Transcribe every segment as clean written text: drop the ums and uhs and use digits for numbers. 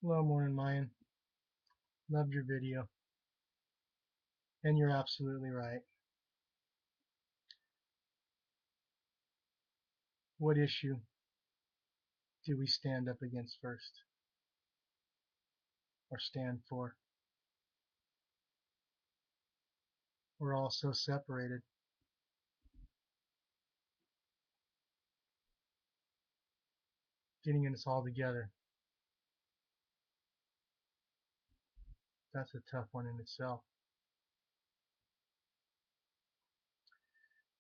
Hello, Morning Mayan. Loved your video. And you're absolutely right. What issue do we stand up against first or stand for? We're all so separated. Getting us all together, that's a tough one in itself.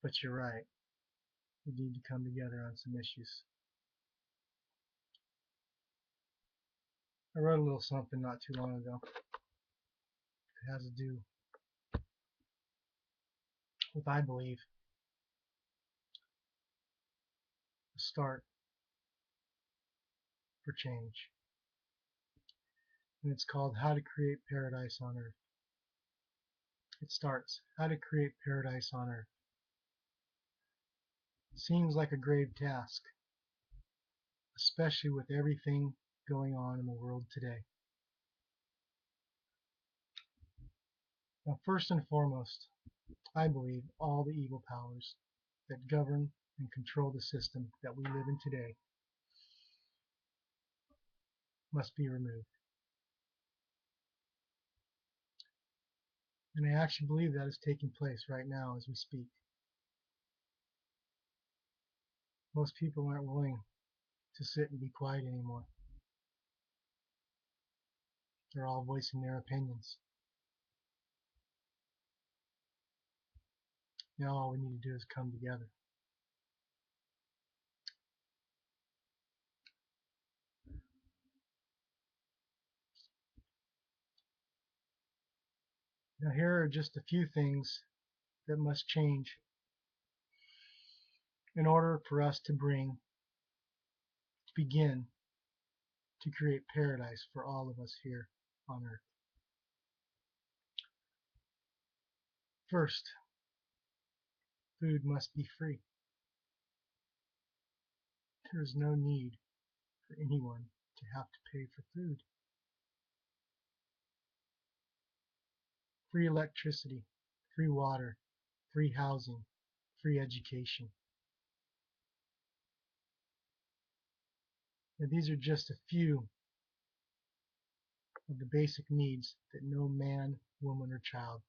But you're right. We need to come together on some issues. I wrote a little something not too long ago. It has to do with, I believe, the start for change. And it's called How to Create Paradise on Earth. It starts, how to create paradise on Earth. Seems like a grave task, especially with everything going on in the world today. Now, first and foremost, I believe all the evil powers that govern and control the system that we live in today must be removed. And I actually believe that is taking place right now as we speak. Most people aren't willing to sit and be quiet anymore. They're all voicing their opinions. Now all we need to do is come together. Now here are just a few things that must change in order for us to begin to create paradise for all of us here on Earth. First, food must be free. There is no need for anyone to have to pay for food. Free electricity, free water, free housing, free education. Now, these are just a few of the basic needs that no man, woman, or child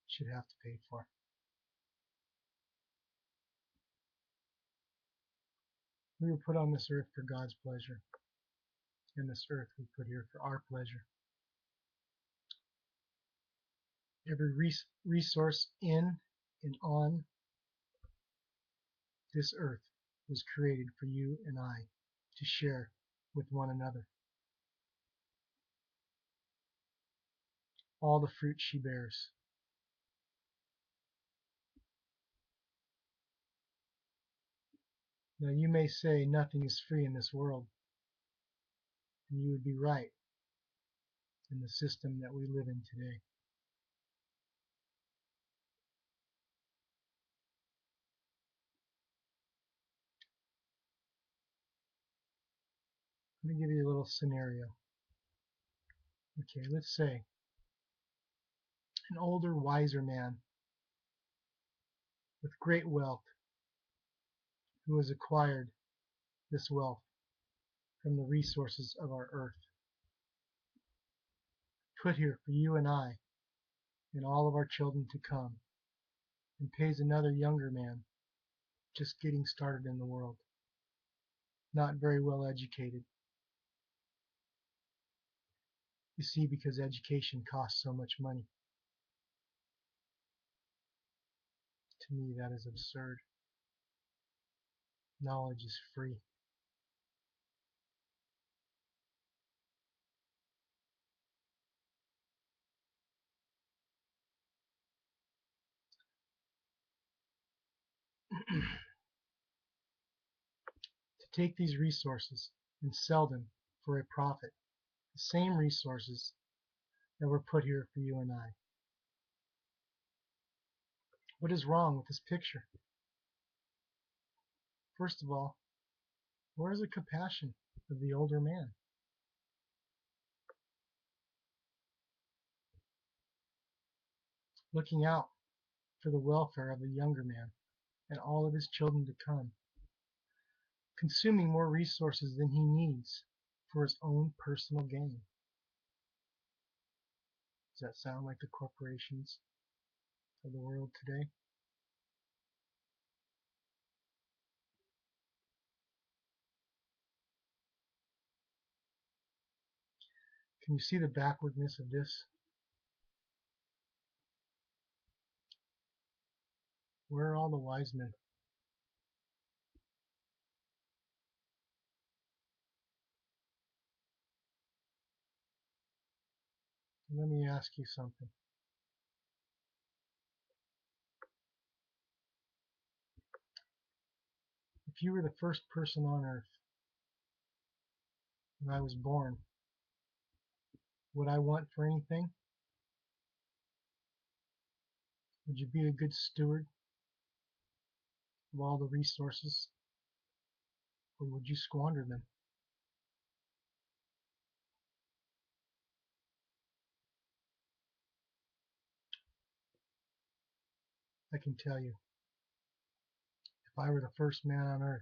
should have to pay for. We were put on this earth for God's pleasure, and this earth we put here for our pleasure. Every resource in and on this earth was created for you and I to share with one another. All the fruit she bears. Now you may say nothing is free in this world, and you would be right in the system that we live in today. Let me give you a little scenario. Okay, let's say an older, wiser man with great wealth who has acquired this wealth from the resources of our earth, put here for you and I and all of our children to come, and pays another younger man just getting started in the world, not very well educated. You see, because education costs so much money. To me, that is absurd. Knowledge is free. To take these resources and sell them for a profit, the same resources that were put here for you and I. What is wrong with this picture? First of all, where is the compassion of the older man? looking out for the welfare of the younger man and all of his children to come, consuming more resources than he needs for his own personal gain. Does that sound like the corporations of the world today? Can you see the backwardness of this? Where are all the wise men? Let me ask you something. If you were the first person on earth when I was born, would I want for anything? Would you be a good steward of all the resources, or would you squander them? I can tell you, if I were the first man on earth,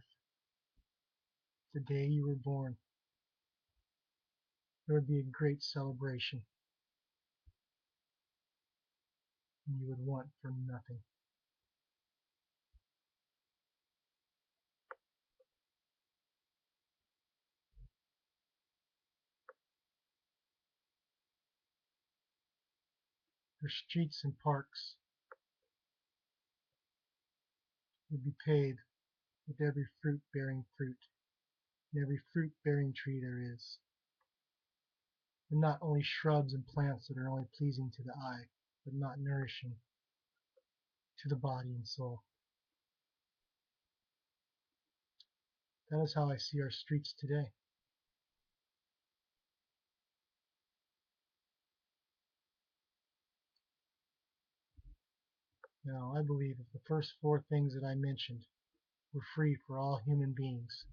the day you were born, there would be a great celebration, and you would want for nothing. Your streets and parks would be paved with every fruit-bearing fruit and every fruit-bearing tree there is, and not only shrubs and plants that are only pleasing to the eye, but not nourishing to the body and soul. That is how I see our streets today. Now, I believe if the first four things that I mentioned were free for all human beings: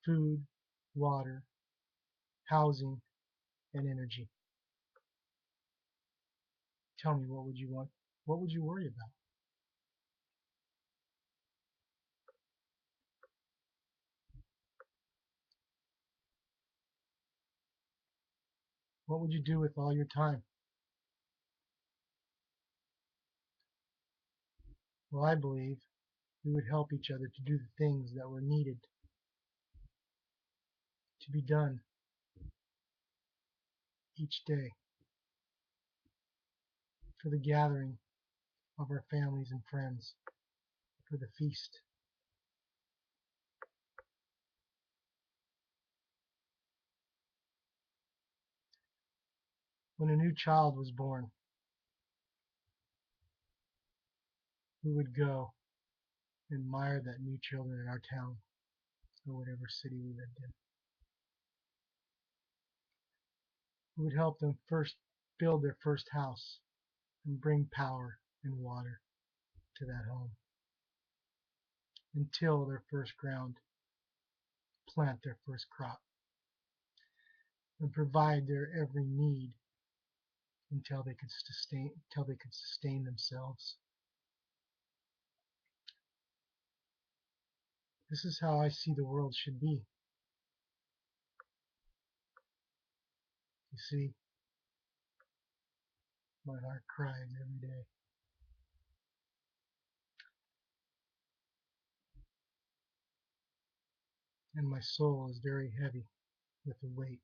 food, water, housing, and energy. Tell me, what would you want? What would you worry about? What would you do with all your time? Well, I believe we would help each other to do the things that were needed to be done each day for the gathering of our families and friends, for the feast. When a new child was born, we would go and admire that new children in our town or whatever city we lived in. We would help them first build their first house and bring power and water to that home, and till their first ground, plant their first crop, and provide their every need until they could sustain themselves. This is how I see the world should be. You see, my heart cries every day, and my soul is very heavy with the weight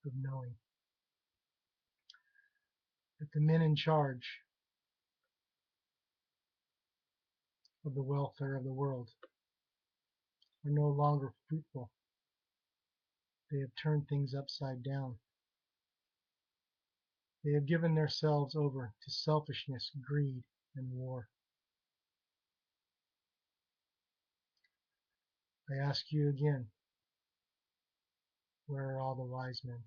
of knowing that the men in charge of the welfare of the world are no longer fruitful. They have turned things upside down. They have given themselves over to selfishness, greed, and war. I ask you again, where are all the wise men?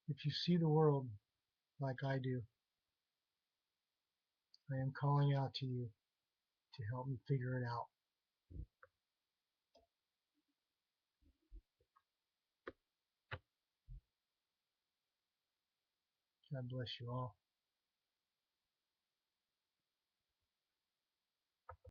If you see the world like I do, I am calling out to you to help me figure it out. God bless you all.